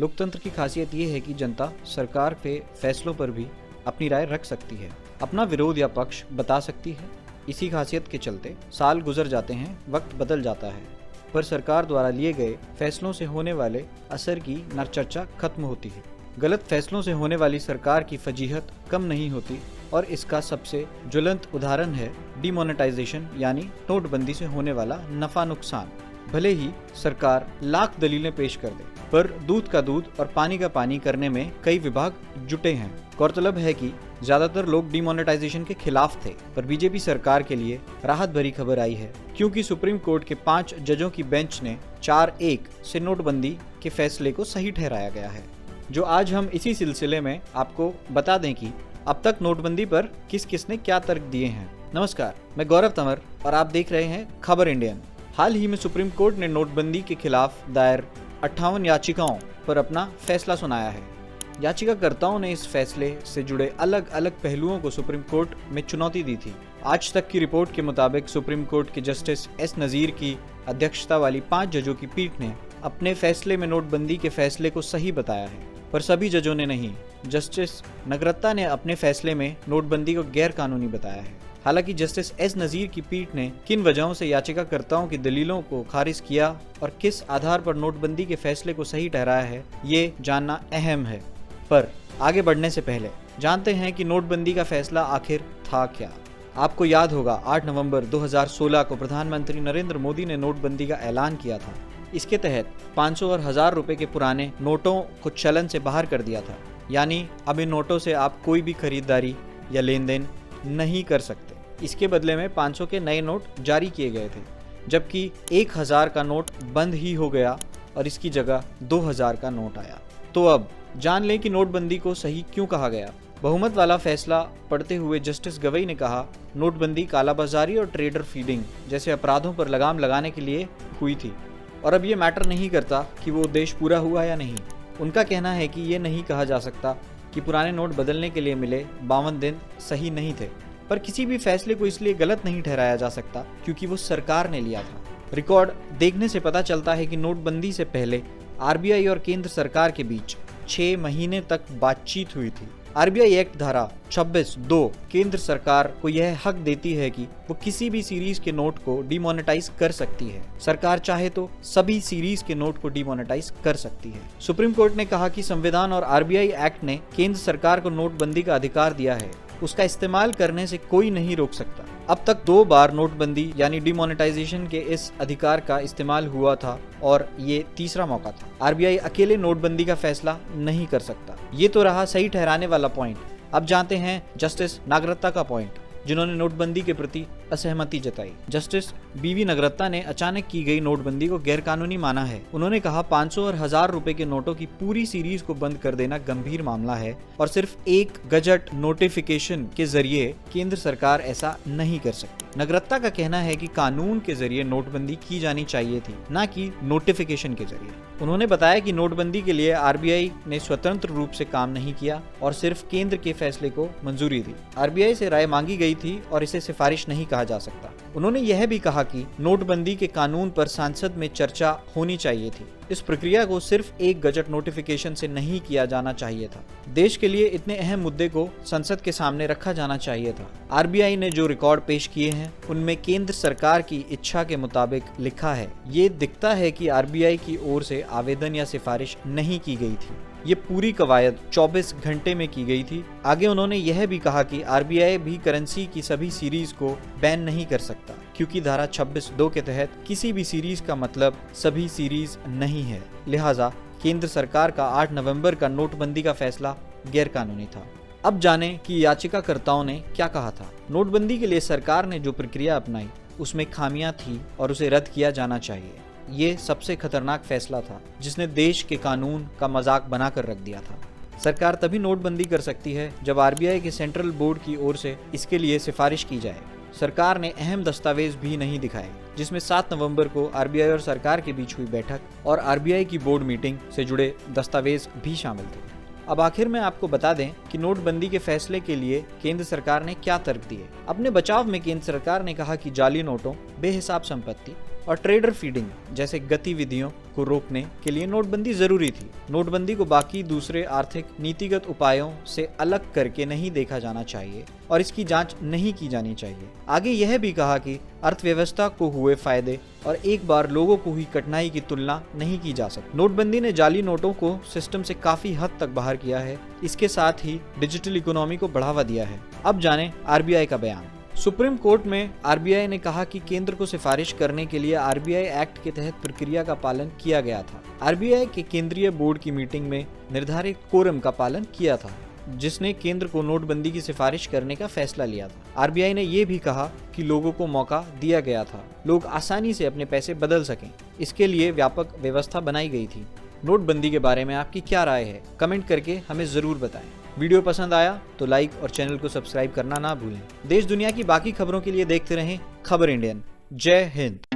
लोकतंत्र की खासियत ये है कि जनता सरकार के फैसलों पर भी अपनी राय रख सकती है, अपना विरोध या पक्ष बता सकती है। इसी खासियत के चलते साल गुजर जाते हैं, वक्त बदल जाता है, पर सरकार द्वारा लिए गए फैसलों से होने वाले असर की न चर्चा खत्म होती है। गलत फैसलों से होने वाली सरकार की फजीहत कम नहीं होती और इसका सबसे ज्वलंत उदाहरण है डिमोनेटाइजेशन यानी नोटबंदी से होने वाला नफा नुकसान। भले ही सरकार लाख दलीलें पेश कर दे, पर दूध का दूध और पानी का पानी करने में कई विभाग जुटे हैं। गौरतलब है कि ज्यादातर लोग डिमोनेटाइजेशन के खिलाफ थे, पर बीजेपी सरकार के लिए राहत भरी खबर आई है, क्योंकि सुप्रीम कोर्ट के 5 जजों की बेंच ने 4-1 से नोटबंदी के फैसले को सही ठहराया गया है। जो आज हम इसी सिलसिले में आपको बता दें कि अब तक नोटबंदी पर किस किस ने क्या तर्क दिए हैं। नमस्कार, मैं गौरव तंवर और आप देख रहे हैं खबर इंडियन। हाल ही में सुप्रीम कोर्ट ने नोटबंदी के खिलाफ दायर 58 याचिकाओं पर अपना फैसला सुनाया है। याचिकाकर्ताओं ने इस फैसले से जुड़े अलग अलग पहलुओं को सुप्रीम कोर्ट में चुनौती दी थी। आज तक की रिपोर्ट के मुताबिक सुप्रीम कोर्ट के जस्टिस एस नजीर की अध्यक्षता वाली 5 जजों की पीठ ने अपने फैसले में नोटबंदी के फैसले को सही बताया है, पर सभी जजों ने नहीं। जस्टिस नगरत्ता ने अपने फैसले में नोटबंदी को गैर कानूनी बताया है। हालांकि जस्टिस एस नजीर की पीठ ने किन वजहों से याचिकाकर्ताओं की दलीलों को खारिज किया और किस आधार पर नोटबंदी के फैसले को सही ठहराया है, ये जानना अहम है। पर आगे बढ़ने से पहले जानते हैं कि नोटबंदी का फैसला आखिर था क्या। आपको याद होगा 8 नवंबर 2016 को प्रधानमंत्री नरेंद्र मोदी ने नोटबंदी का ऐलान किया था। इसके तहत 500 और 1000 रुपए के पुराने नोटों को चलन से बाहर कर दिया था, यानी अब इन नोटों से आप कोई भी खरीदारी या लेन देन नहीं कर सकते। इसके बदले में 500 के नए नोट जारी किए गए थे, जबकि 1000 का नोट बंद ही हो गया और इसकी जगह 2000 का नोट आया। तो अब जान लें कि नोटबंदी को सही क्यों कहा गया। बहुमत वाला फैसला पढ़ते हुए जस्टिस गवई ने कहा, नोटबंदी कालाबाजारी और ट्रेडर फीडिंग जैसे अपराधों पर लगाम लगाने के लिए हुई थी और अब ये मैटर नहीं करता कि वो उद्देश्य पूरा हुआ या नहीं। उनका कहना है कि ये नहीं कहा जा सकता कि पुराने नोट बदलने के लिए मिले 52 दिन सही नहीं थे, पर किसी भी फैसले को इसलिए गलत नहीं ठहराया जा सकता क्योंकि वो सरकार ने लिया था। रिकॉर्ड देखने से पता चलता है कि नोटबंदी से पहले आरबीआई और केंद्र सरकार के बीच 6 महीने तक बातचीत हुई थी। आरबीआई एक्ट धारा 26(2) केंद्र सरकार को यह हक देती है कि वो किसी भी सीरीज के नोट को डिमोनेटाइज कर सकती है। सरकार चाहे तो सभी सीरीज के नोट को डिमोनेटाइज कर सकती है। सुप्रीम कोर्ट ने कहा कि संविधान और आरबीआई एक्ट ने केंद्र सरकार को नोटबंदी का अधिकार दिया है, उसका इस्तेमाल करने से कोई नहीं रोक सकता। अब तक 2 बार नोटबंदी यानी डिमोनेटाइजेशन के इस अधिकार का इस्तेमाल हुआ था और ये तीसरा मौका था। आरबीआई अकेले नोटबंदी का फैसला नहीं कर सकता। ये तो रहा सही ठहराने वाला पॉइंट। अब जानते हैं जस्टिस नागरत्ता का पॉइंट, जिन्होंने नोटबंदी के प्रति असहमति जताई। जस्टिस बीवी नगरत्ता ने अचानक की गई नोटबंदी को गैरकानूनी माना है। उन्होंने कहा 500 और 1000 रुपए के नोटों की पूरी सीरीज को बंद कर देना गंभीर मामला है और सिर्फ एक गजट नोटिफिकेशन के जरिए केंद्र सरकार ऐसा नहीं कर सकती। नगरत्ता का कहना है कि कानून के जरिए नोटबंदी की जानी चाहिए थी, न कि नोटिफिकेशन के जरिए। उन्होंने बताया कि नोटबंदी के लिए आरबीआई ने स्वतंत्र रूप से काम नहीं किया और सिर्फ केंद्र के फैसले को मंजूरी दी। आरबीआई से राय मांगी गई थी और इसे सिफारिश नहीं कहा जा सकता। उन्होंने यह भी कहा कि नोटबंदी के कानून पर संसद में चर्चा होनी चाहिए थी। इस प्रक्रिया को सिर्फ एक गजट नोटिफिकेशन से नहीं किया जाना चाहिए था। देश के लिए इतने अहम मुद्दे को संसद के सामने रखा जाना चाहिए था। आरबीआई ने जो रिकॉर्ड पेश किए हैं उनमें केंद्र सरकार की इच्छा के मुताबिक लिखा है। ये दिखता है कि आरबीआई की ओर से आवेदन या सिफारिश नहीं की गई थी। ये पूरी कवायद 24 घंटे में की गई थी। आगे उन्होंने यह भी कहा कि आरबीआई भी करेंसी की सभी सीरीज को बैन नहीं कर सकता, क्योंकि धारा 26(2) के तहत किसी भी सीरीज का मतलब सभी सीरीज नहीं है। लिहाजा केंद्र सरकार का 8 नवंबर का नोटबंदी का फैसला गैरकानूनी था। अब जाने कि याचिकाकर्ताओं ने क्या कहा था। नोटबंदी के लिए सरकार ने जो प्रक्रिया अपनाई उसमें खामियां थी और उसे रद्द किया जाना चाहिए। ये सबसे खतरनाक फैसला था जिसने देश के कानून का मजाक बनाकर रख दिया था। सरकार तभी नोटबंदी कर सकती है जब आरबीआई के सेंट्रल बोर्ड की ओर से इसके लिए सिफारिश की जाए। सरकार ने अहम दस्तावेज भी नहीं दिखाए, जिसमें 7 नवंबर को आरबीआई और सरकार के बीच हुई बैठक और आरबीआई की बोर्ड मीटिंग से जुड़े दस्तावेज भी शामिल थे। अब आखिर में आपको बता दें कि नोटबंदी के फैसले के लिए केंद्र सरकार ने क्या तर्क दिए। अपने बचाव में केंद्र सरकार ने कहा कि जाली नोटों, बेहिसाब संपत्ति और ट्रेडर फीडिंग जैसे गतिविधियों को रोकने के लिए नोटबंदी जरूरी थी। नोटबंदी को बाकी दूसरे आर्थिक नीतिगत उपायों से अलग करके नहीं देखा जाना चाहिए और इसकी जांच नहीं की जानी चाहिए। आगे यह भी कहा कि अर्थव्यवस्था को हुए फायदे और एक बार लोगों को हुई कठिनाई की तुलना नहीं की जा सकती। नोटबंदी ने जाली नोटों को सिस्टम से काफी हद तक बाहर किया है। इसके साथ ही डिजिटल इकोनॉमी को बढ़ावा दिया है। अब जानें आरबीआई का बयान। सुप्रीम कोर्ट में आरबीआई ने कहा कि केंद्र को सिफारिश करने के लिए आरबीआई एक्ट के तहत प्रक्रिया का पालन किया गया था। आरबीआई के केंद्रीय बोर्ड की मीटिंग में निर्धारित कोरम का पालन किया था, जिसने केंद्र को नोटबंदी की सिफारिश करने का फैसला लिया था। आरबीआई ने यह भी कहा कि लोगों को मौका दिया गया था, लोग आसानी से अपने पैसे बदल सकें। इसके लिए व्यापक व्यवस्था बनाई गई थी। नोटबंदी के बारे में आपकी क्या राय है? कमेंट करके हमें जरूर बताएं। वीडियो पसंद आया तो लाइक और चैनल को सब्सक्राइब करना ना भूलें। देश दुनिया की बाकी खबरों के लिए देखते रहें खबर इंडियन। जय हिंद।